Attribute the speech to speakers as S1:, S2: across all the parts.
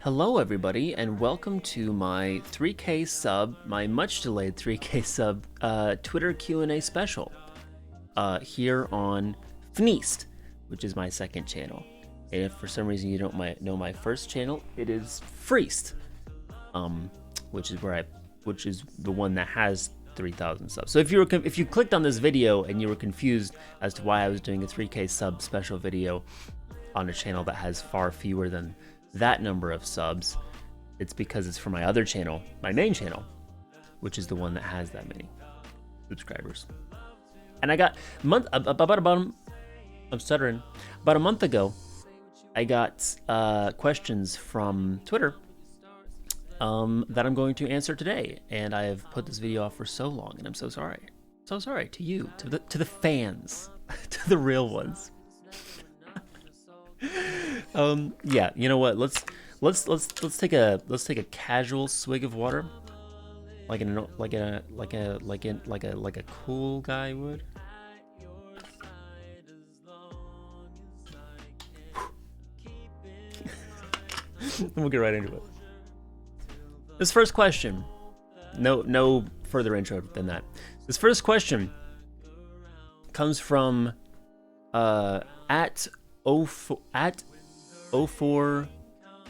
S1: Hello everybody and welcome to my 3K sub, my much delayed 3K sub Twitter Q&A special here on Fneast, which is my second channel. And if for some reason you don't know my first channel, it is Freest, which is the one that has 3,000 subs. So if you clicked on this video and you were confused as to why I was doing a 3K sub special video on a channel that has far fewer than that number of subs, it's because it's for my other channel, my main channel, which is the one that has that many subscribers. And I got about a month ago, I got questions from Twitter that I'm going to answer today, and I have put this video off for so long, and I'm so sorry to you, to the fans, to the real ones. Yeah, you know what? Let's take a casual swig of water, like a cool guy would. And we'll get right into it. This first question, no further intro than that. This first question comes from at 04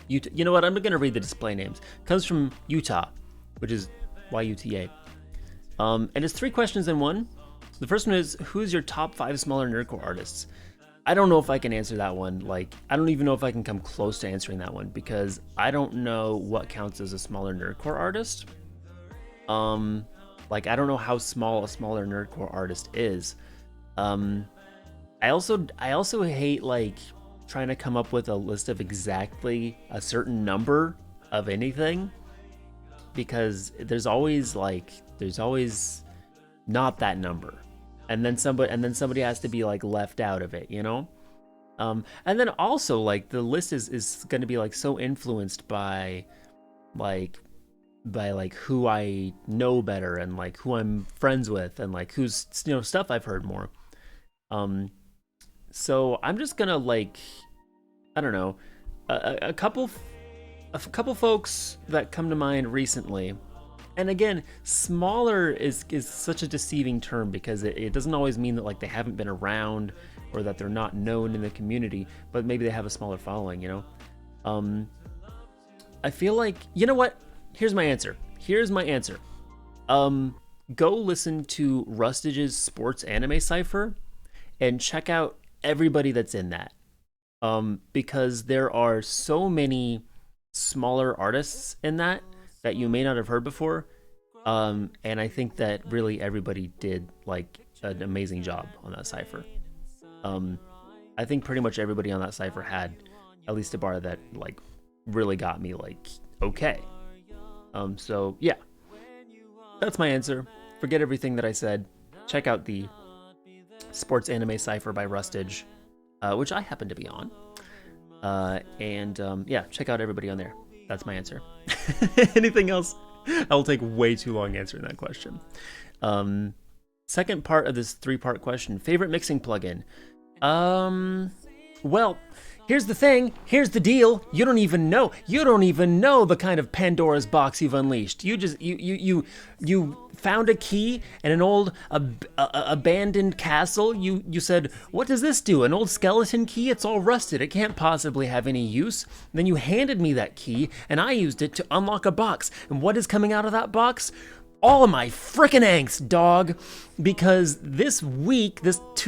S1: Utah. You know what? I'm gonna read the display names. Comes from Utah, which is YUTA. And it's 3 questions in one. The first one is, who's your top 5 smaller nerdcore artists? I don't know if I can answer that one. Like, I don't even know if I can come close to answering that one because I don't know what counts as a smaller nerdcore artist. Like, I don't know how small a smaller nerdcore artist is. I also hate like trying to come up with a list of exactly a certain number of anything, because there's always not that number, and then somebody has to be like left out of it, you know. And then also like the list is going to be like so influenced by who I know better and like who I'm friends with and like who's, you know, stuff I've heard more. So I'm just gonna like, I don't know, a couple folks that come to mind recently. And again, smaller is such a deceiving term because it doesn't always mean that like they haven't been around or that they're not known in the community, but maybe they have a smaller following, you know? I feel like, you know what? Here's my answer. Go listen to Rustage's sports anime cipher and check out everybody that's in that, because there are so many smaller artists in that you may not have heard before, and I think that really everybody did like an amazing job on that cipher. I think pretty much everybody on that cipher had at least a bar that like really got me like okay. So yeah, that's my answer. Forget everything that I said. Check out the sports anime cipher by Rustage, which I happen to be on, and yeah, check out everybody on there. That's my answer. Anything else? I'll take way too long answering that question. Second part of this 3-part question: favorite mixing plugin. Well, here's the thing. Here's the deal. You don't even know the kind of Pandora's box you've unleashed. You found a key in an old abandoned castle. You said, what does this do? An old skeleton key? It's all rusted. It can't possibly have any use. Then you handed me that key, and I used it to unlock a box. And what is coming out of that box? All of my frickin' angst, dog, because this week,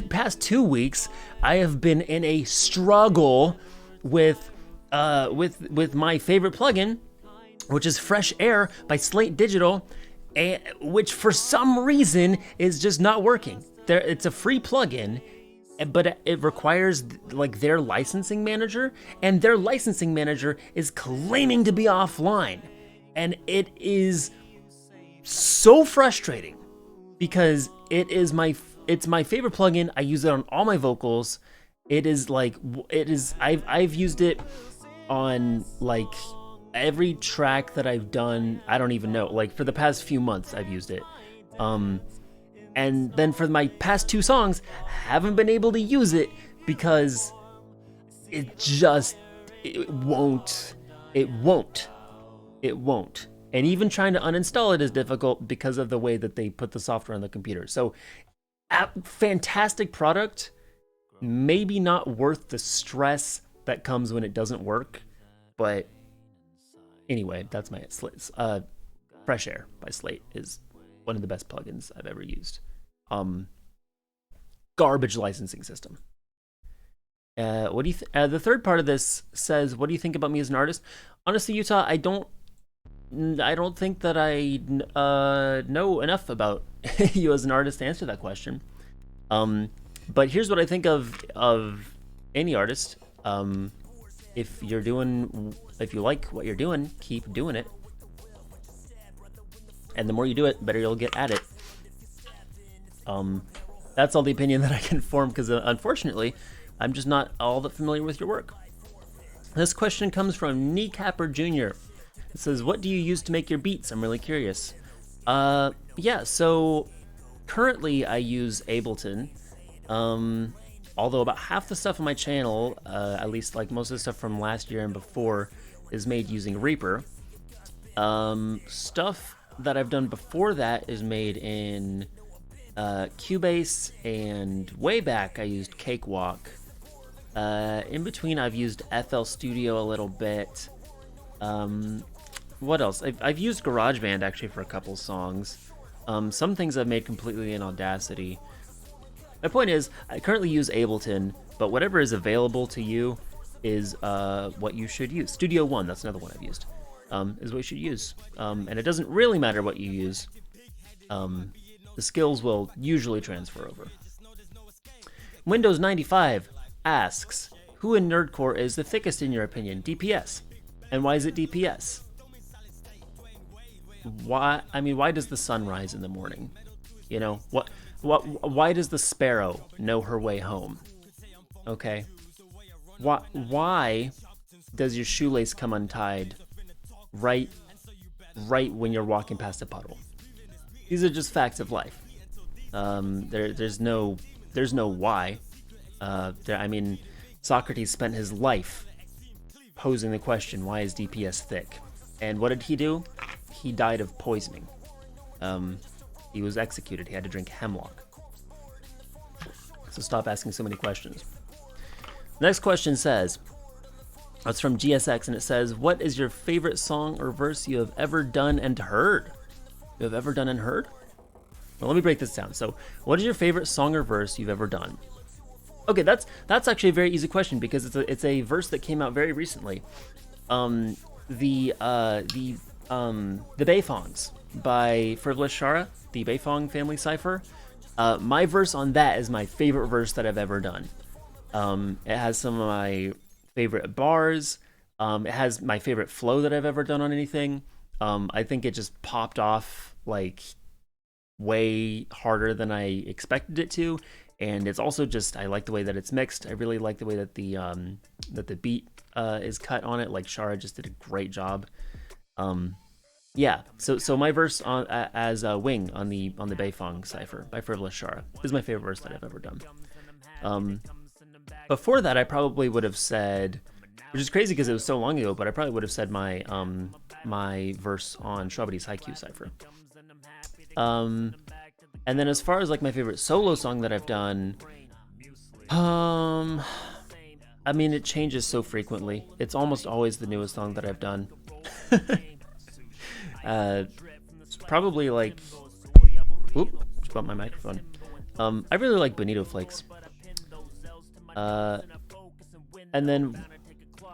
S1: past 2 weeks, I have been in a struggle with my favorite plugin, which is Fresh Air by Slate Digital, which for some reason is just not working. It's a free plugin, but it requires like their licensing manager, and their licensing manager is claiming to be offline, and it is so frustrating because it's my favorite plugin. I use it on all my vocals. I've used it on like every track that I've done. I don't even know, like for the past few months I've used it, and then for my past 2 songs haven't been able to use it because it won't It won't. It won't. And even trying to uninstall it is difficult because of the way that they put the software on the computer. So, fantastic product, maybe not worth the stress that comes when it doesn't work. But anyway, that's my Fresh Air by Slate is one of the best plugins I've ever used. Garbage licensing system. What do you? The third part of this says, "What do you think about me as an artist?" Honestly, Utah, I don't think that I know enough about you as an artist to answer that question. But here's what I think of any artist. If you like what you're doing, keep doing it. And the more you do it, the better you'll get at it. That's all the opinion that I can form because unfortunately, I'm just not all that familiar with your work. This question comes from Kneecapper Jr. It says, "What do you use to make your beats? I'm really curious." Yeah, so currently I use Ableton. Although about half the stuff on my channel, at least like most of the stuff from last year and before, is made using Reaper. Stuff that I've done before that is made in Cubase, and way back I used Cakewalk. In between I've used FL Studio a little bit. What else? I've used GarageBand actually for a couple songs. Some things I've made completely in Audacity. My point is, I currently use Ableton, but whatever is available to you is what you should use. Studio One, that's another one I've used, is what you should use. And it doesn't really matter what you use. The skills will usually transfer over. Windows 95 asks, "Who in Nerdcore is the thickest in your opinion?" DPS. And why is it DPS? Why does the sun rise in the morning? You know, why does the sparrow know her way home? Okay. Why does your shoelace come untied right when you're walking past a puddle? These are just facts of life. There's no why. Socrates spent his life posing the question, why is DPS thick? And what did he do? He died of poisoning. He was executed. He had to drink hemlock. So stop asking so many questions. Next question says, it's from GSX, and it says, "What is your favorite song or verse you have ever done and heard?" You have ever done and heard? Well, let me break this down. So, what is your favorite song or verse you've ever done? Okay, that's actually a very easy question because it's a verse that came out very recently. The Beifong's by Frivolous Shara, the Beifong family cipher. My verse on that is my favorite verse that I've ever done. It has some of my favorite bars. It has my favorite flow that I've ever done on anything. I think it just popped off like way harder than I expected it to, and it's also just, I like the way that it's mixed. I really like the way that the beat is cut on it. Like Shara just did a great job. Yeah, so my verse on as Wing on the Beifong cipher by Frivolous Shara is my favorite verse that I've ever done. Before that, I probably would have said, which is crazy because it was so long ago, but I probably would have said my my verse on Shrobody's Haikyuu cipher. And then as far as like my favorite solo song that I've done, it changes so frequently. It's almost always the newest song that I've done. It's probably like, oop, just bumped my microphone. I really like Bonito Flakes. And then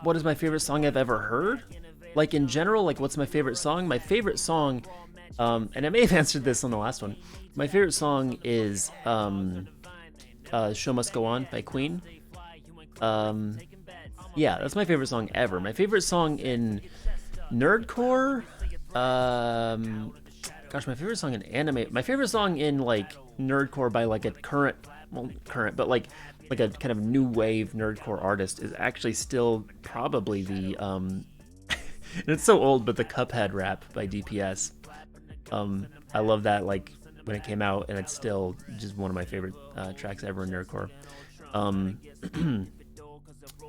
S1: what is my favorite song I've ever heard? Like in general, like what's my favorite song? My favorite song, and I may have answered this on the last one. My favorite song is Show Must Go On by Queen. Yeah, that's my favorite song ever. My favorite song in Nerdcore, gosh, my favorite song in anime, my favorite song in like Nerdcore by like a current, but like a kind of new wave Nerdcore artist is actually still probably the and it's so old, but the Cuphead rap by DPS. I love that, like when it came out, and it's still just one of my favorite tracks ever in Nerdcore.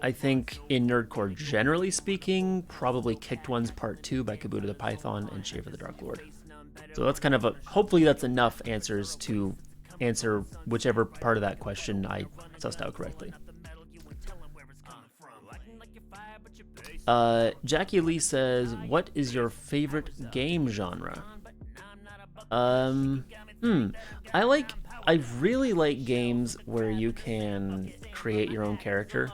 S1: I think in Nerdcore, generally speaking, probably Kicked Ones Part 2 by Kabuto the Python and Shaver the Dark Lord. So that's kind of hopefully that's enough answers to answer whichever part of that question I sussed out correctly. Jackie Lee says, what is your favorite game genre? I really like games where you can create your own character.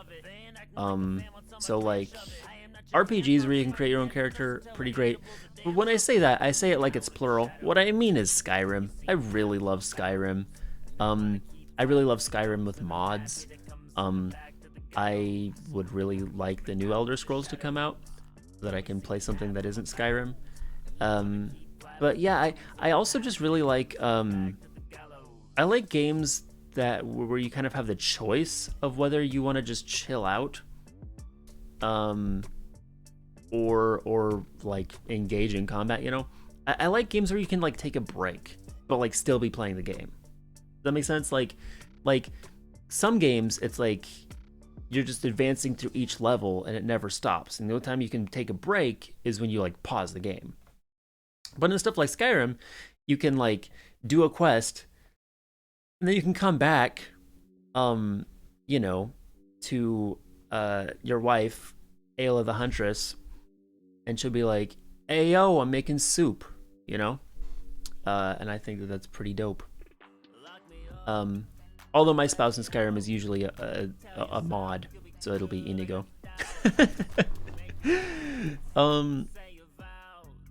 S1: So like RPGs where you can create your own character, pretty great. But when I say that, I say it like it's plural. What I mean is Skyrim. I really love Skyrim. I really love Skyrim with mods. I would really like the new Elder Scrolls to come out so that I can play something that isn't Skyrim. But yeah, I also just really like I like games that where you kind of have the choice of whether you want to just chill out, or like engage in combat. You know, I like games where you can like take a break, but like still be playing the game. Does that make sense? Like some games, it's like you're just advancing through each level and it never stops. And the only time you can take a break is when you like pause the game. But in stuff like Skyrim, you can like do a quest and then you can come back, you know, to your wife, Ayla the Huntress, and she'll be like, hey, yo, I'm making soup, you know? And I think that that's pretty dope. Although my spouse in Skyrim is usually a mod, so it'll be Inigo.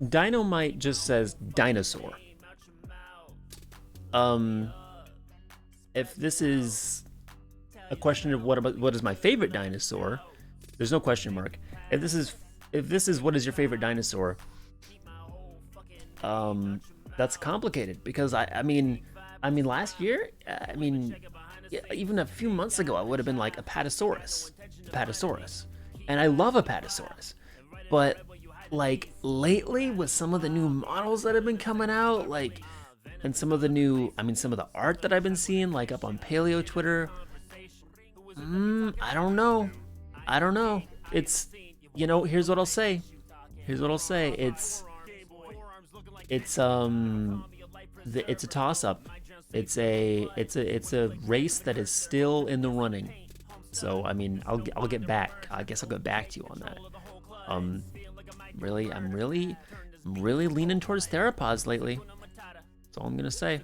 S1: Dynamite just says Dinosaur. If this is a question of what is my favorite dinosaur, there's no question mark. If this is what is your favorite dinosaur, that's complicated because I mean last year, even a few months ago, I would have been like a Apatosaurus, and I love Apatosaurus, but like lately with some of the new models that have been coming out, like, and some of the art that I've been seeing, like up on Paleo Twitter, I don't know. It's, you know, here's what I'll say. It's a toss-up. It's a race that is still in the running. So I mean, I'll get back. I guess I'll get back to you on that. I'm really leaning towards theropods lately. That's all I'm gonna say.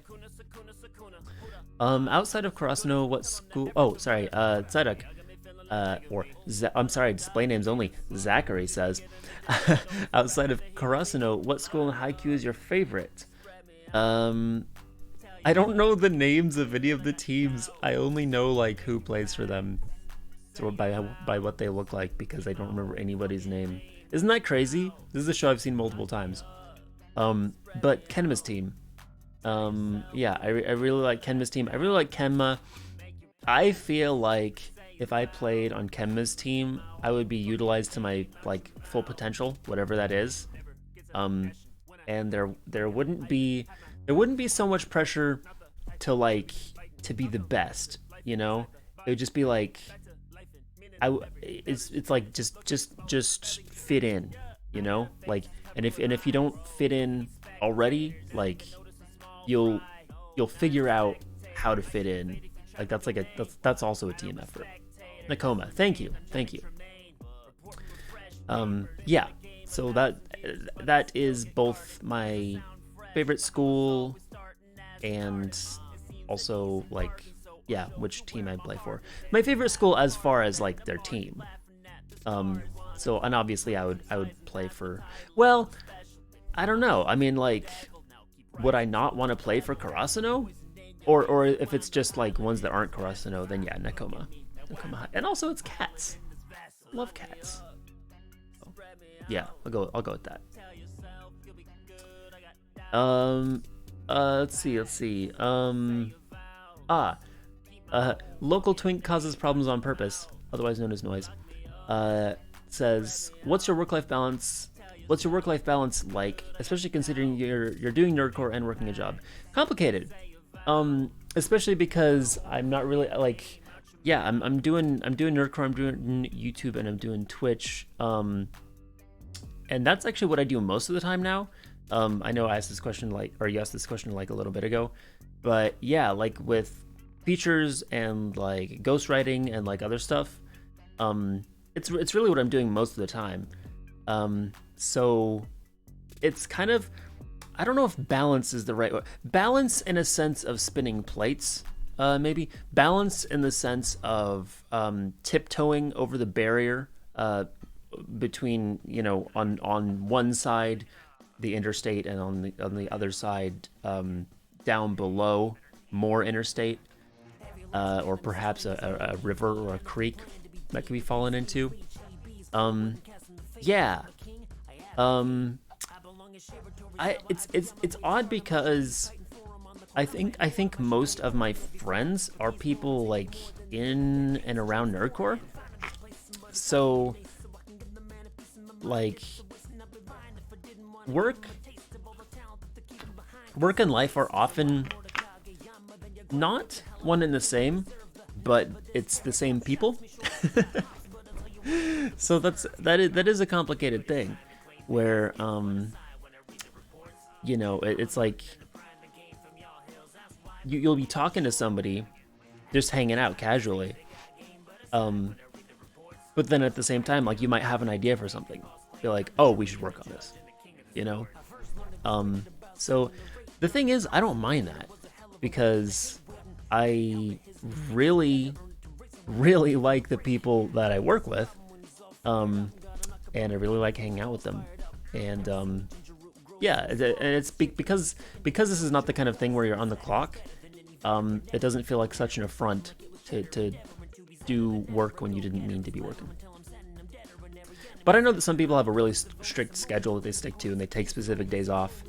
S1: Outside of Karasuno, what school? Oh, sorry. Tzedek, I'm sorry. Display names only. Zachary says, outside of Karasuno, what school in Haikyuu is your favorite? I don't know the names of any of the teams. I only know like who plays for them, so by what they look like, because I don't remember anybody's name. Isn't that crazy? This is a show I've seen multiple times. But Kenma's team. Yeah, I really like Kenma's team. I really like Kenma. I feel like if I played on Kenma's team, I would be utilized to my like full potential, whatever that is. And there wouldn't be so much pressure to be the best, you know? It would just be like it's like just fit in, you know? Like, and if you don't fit in already, like you'll figure out how to fit in. Like that's also a team effort. Nakoma, thank you. Yeah, so that is both my favorite school and also like, yeah, which team I play for. My favorite school as far as like their team. So, and obviously I would play for, well, I don't know. I mean, like, would I not want to play for Karasuno? Or if it's just like ones that aren't Karasuno, then yeah, Nakoma. And also it's cats. Love cats. So, yeah, I'll go with that. Let's see. Local twink causes problems on purpose, otherwise known as noise. Says, what's your work-life balance like, especially considering you're doing nerdcore and working a job? Complicated. Especially because I'm not really like, yeah, I'm doing Nerdcore, I'm doing YouTube, and I'm doing Twitch. And that's actually what I do most of the time now. I know I asked this question you asked this question like a little bit ago, but yeah, like with features and like ghostwriting and like other stuff, it's really what I'm doing most of the time. So it's kind of, I don't know if balance is the right word. Balance in a sense of spinning plates, maybe. Balance in the sense of tiptoeing over the barrier between, you know, on one side the interstate, and on the other side down below more interstate, or perhaps a river or a creek that could be fallen into. Yeah. It's odd because I think most of my friends are people like in and around Nerdcore. So like work and life are often not one and the same, but it's the same people. So that is a complicated thing where you know, it's like you'll be talking to somebody just hanging out casually, but then at the same time, like, you might have an idea for something. You're like, oh, we should work on this, you know. So the thing is, I don't mind that because I really like the people that I work with, and I really like hanging out with them, and yeah, and it's because this is not the kind of thing where you're on the clock. It doesn't feel like such an affront to do work when you didn't mean to be working. But I know that some people have a really strict schedule that they stick to, and they take specific days off.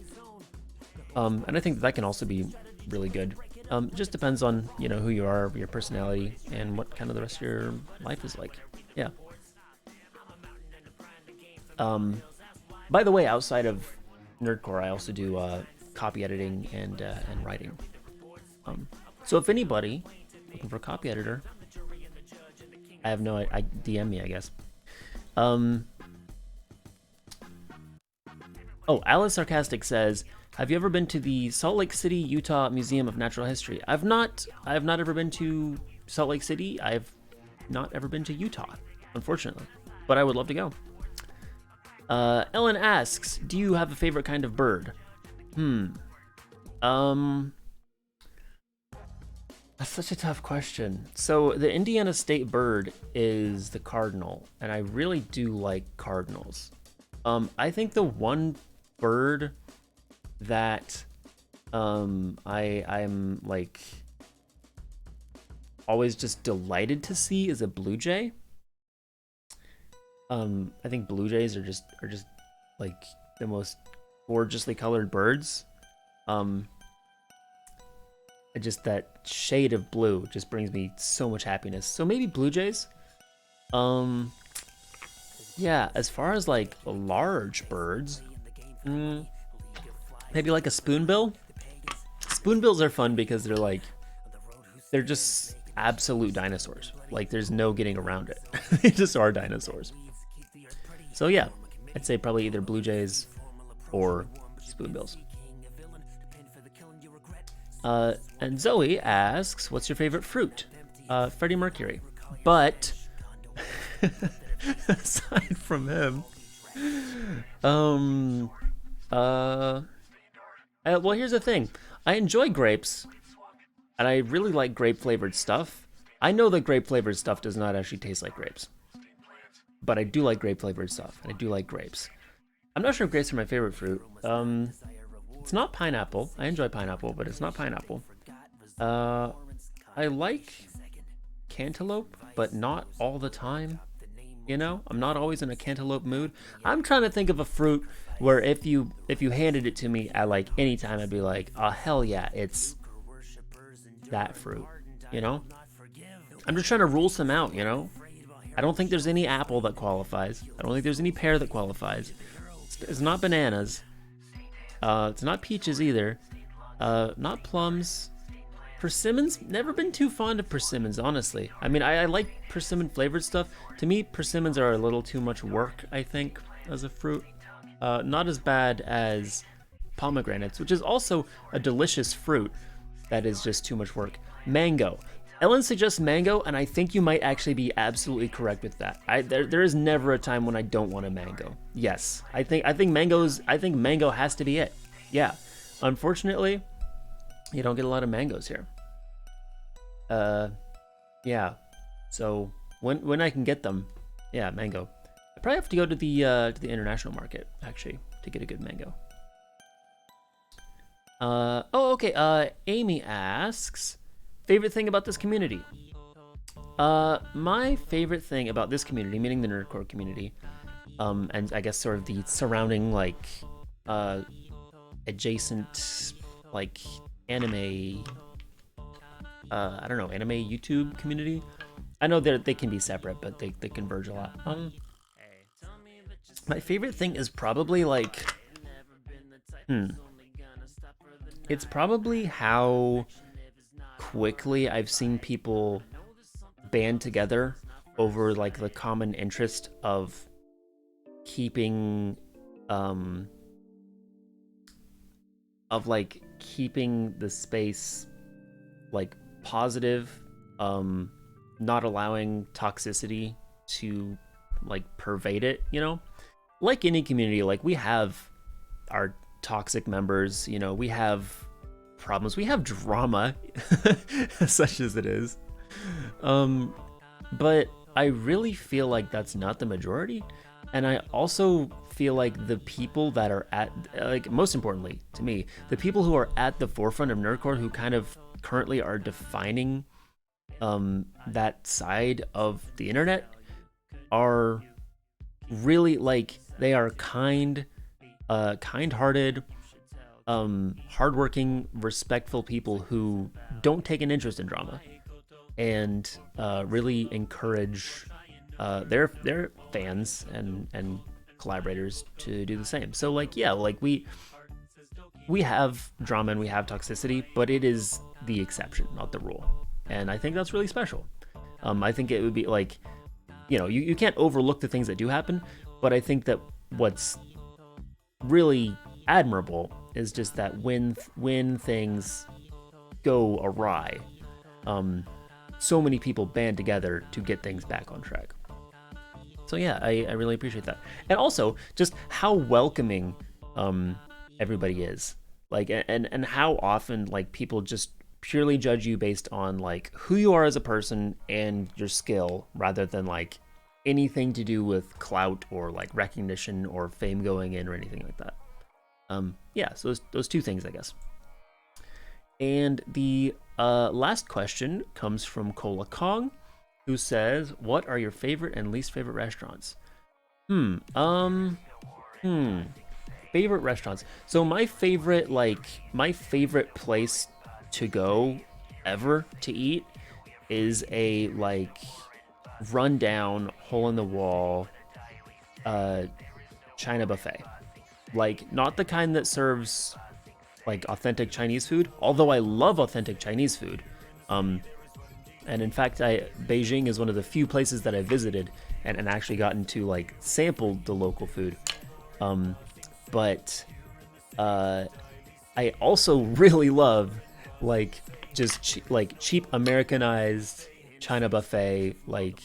S1: And I think that can also be really good. It just depends on, you know, who you are, your personality, and what kind of the rest of your life is like. Yeah. By the way, outside of Nerdcore, I also do copy editing and writing. So if anybody looking for a copy editor, I have no, I DM me, I guess. Oh, Alice Sarcastic says, have you ever been to the Salt Lake City, Utah Museum of Natural History? I have not ever been to Salt Lake City. I've not ever been to Utah, unfortunately, but I would love to go. Ellen asks, do you have a favorite kind of bird? That's such a tough question. So the Indiana state bird is the cardinal, and I really do like cardinals. I think the one bird that I'm like always just delighted to see is a blue jay. I think blue jays are just like the most gorgeously colored birds. Just that shade of blue just brings me so much happiness. So maybe blue jays. Yeah, as far as like large birds, maybe like a spoonbill. Spoonbills are fun because they're just absolute dinosaurs. Like, there's no getting around it. They just are dinosaurs. So yeah, I'd say probably either blue jays or spoonbills. And Zoe asks, what's your favorite fruit? Freddie Mercury. But aside from him, well, here's the thing. I enjoy grapes, and I really like grape flavored stuff. I know that grape flavored stuff does not actually taste like grapes, but I do like grape flavored stuff, and I do like grapes. I'm not sure if grapes are my favorite fruit. It's not pineapple. I enjoy pineapple, but it's not pineapple. I like cantaloupe, but not all the time. You know, I'm not always in a cantaloupe mood. I'm trying to think of a fruit where if you handed it to me at like any time, I'd be like, oh hell yeah, it's that fruit. You know, I'm just trying to rule some out. You know, I don't think there's any apple that qualifies. I don't think there's any pear that qualifies. It's not bananas. It's not peaches either. Not plums. Persimmons, never been too fond of persimmons, honestly. I mean, I like persimmon flavored stuff. To me, persimmons are a little too much work, I think, as a fruit. Not as bad as pomegranates, which is also a delicious fruit that is just too much work. Mango. Ellen suggests mango, and I think you might actually be absolutely correct with that. There is never a time when I don't want a mango. Yes, I think mango has to be it. Yeah. Unfortunately, you don't get a lot of mangoes here. Yeah. So when I can get them, yeah, mango. I probably have to go to the international market actually to get a good mango. Okay. Amy asks, favorite thing about this community? My favorite thing about this community, meaning the NERDCORE community, and I guess sort of the surrounding like adjacent like anime I don't know, anime YouTube community. I know they can be separate, but they converge a lot. My favorite thing is probably like it's probably how quickly I've seen people band together over like the common interest of keeping keeping the space like positive, not allowing toxicity to like pervade it, you know? Like any community, like we have our toxic members, you know, we have problems, we have drama, such as it is. But I really feel like that's not the majority. And I also feel like the people that are at, like, most importantly to me, the people who are at the forefront of NERDCORE, who kind of currently are defining that side of the internet, are really like, they are kind-hearted, hardworking, respectful people who don't take an interest in drama and really encourage their fans and collaborators to do the same. So like, yeah, like we have drama and we have toxicity, but it is the exception, not the rule. And I think that's really special. I think it would be like, you know, you can't overlook the things that do happen, but I think that what's really admirable is just that when things go awry, so many people band together to get things back on track. So yeah, I really appreciate that. And also just how welcoming everybody is. Like, and how often like people just purely judge you based on like who you are as a person and your skill, rather than like anything to do with clout or like recognition or fame going in or anything like that. Yeah, so those two things, I guess. And the last question comes from Cola Kong, who says, what are your favorite and least favorite restaurants? Favorite restaurants. So my favorite place to go ever to eat is a like rundown, hole in the wall China buffet. Like, not the kind that serves like authentic Chinese food, although I love authentic Chinese food. And in fact, Beijing is one of the few places that I visited and actually gotten to like sample the local food. But I also really love like just cheap Americanized China buffet, like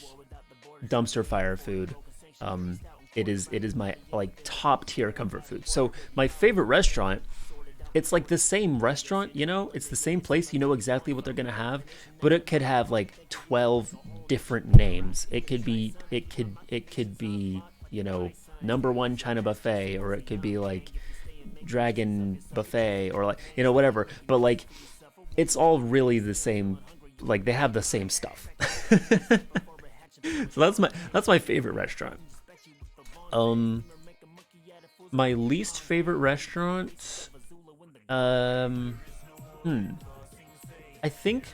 S1: dumpster fire food. It is my like top tier comfort food. So my favorite restaurant, it's like the same restaurant, you know, it's the same place, you know exactly what they're gonna have, but it could have like 12 different names. It could be, you know, #1 China buffet, or it could be like Dragon buffet, or like, you know, whatever. But like, it's all really the same. Like, they have the same stuff. So that's my favorite restaurant. My least favorite restaurant. I think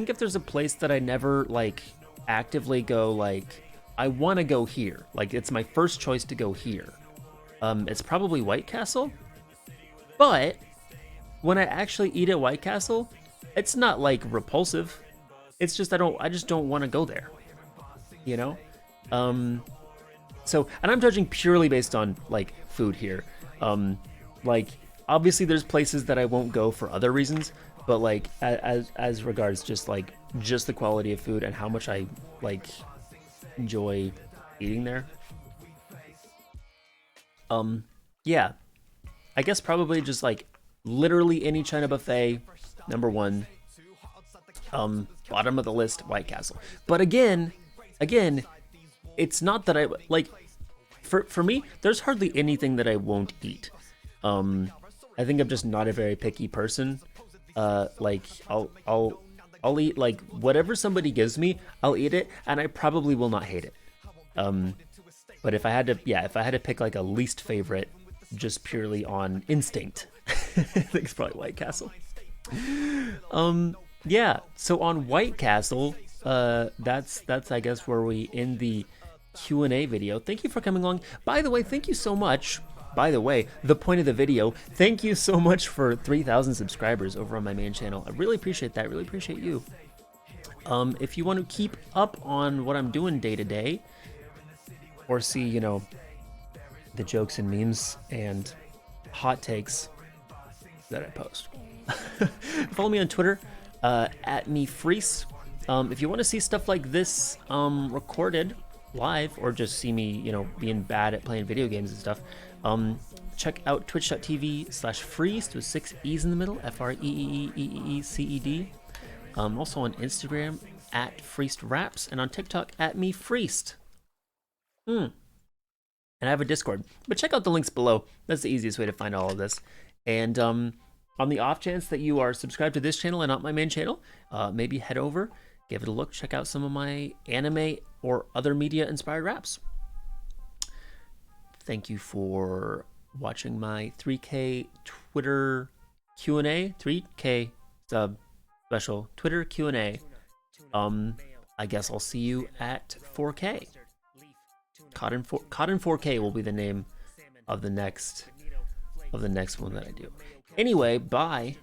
S1: if there's a place that I never like actively go like, I want to go here, like it's my first choice to go here, it's probably White Castle. But when I actually eat at White Castle, it's not like repulsive. It's just I just don't want to go there. You know? So, and I'm judging purely based on like food here. Like obviously there's places that I won't go for other reasons, but like as regards just the quality of food and how much I like enjoy eating there. Yeah, I guess probably just like literally any China buffet, number one. Bottom of the list, White Castle. But again, it's not that I like. For me, there's hardly anything that I won't eat. I think I'm just not a very picky person. Like I'll eat like whatever somebody gives me, I'll eat it, and I probably will not hate it. But if I had to pick like a least favorite, just purely on instinct, I think it's probably White Castle. Yeah. So on White Castle, that's I guess where we end the Q&A video. Thank you for coming along. By the way, thank you so much. By the way, the point of the video, thank you so much for 3,000 subscribers over on my main channel. I really appreciate that. Really appreciate you. If you want to keep up on what I'm doing day to day, or see, you know, the jokes and memes and hot takes that I post, follow me on Twitter, at @mefreeze. If you want to see stuff like this recorded live, or just see me, you know, being bad at playing video games and stuff, check out twitch.tv/freezed with 6 E's in the middle, FREEEEECED. Also on Instagram at FreesedRaps, and on TikTok at mefreezed. And I have a Discord, but check out the links below. That's the easiest way to find all of this. And on the off chance that you are subscribed to this channel and not my main channel, maybe head over, give it a look, check out some of my anime or other media inspired raps. Thank you for watching my 3K Twitter Q&A, 3K sub special Twitter Q&A. I guess I'll see you at 4K. Caught in 4K will be the name of the next one that I do. Anyway, bye.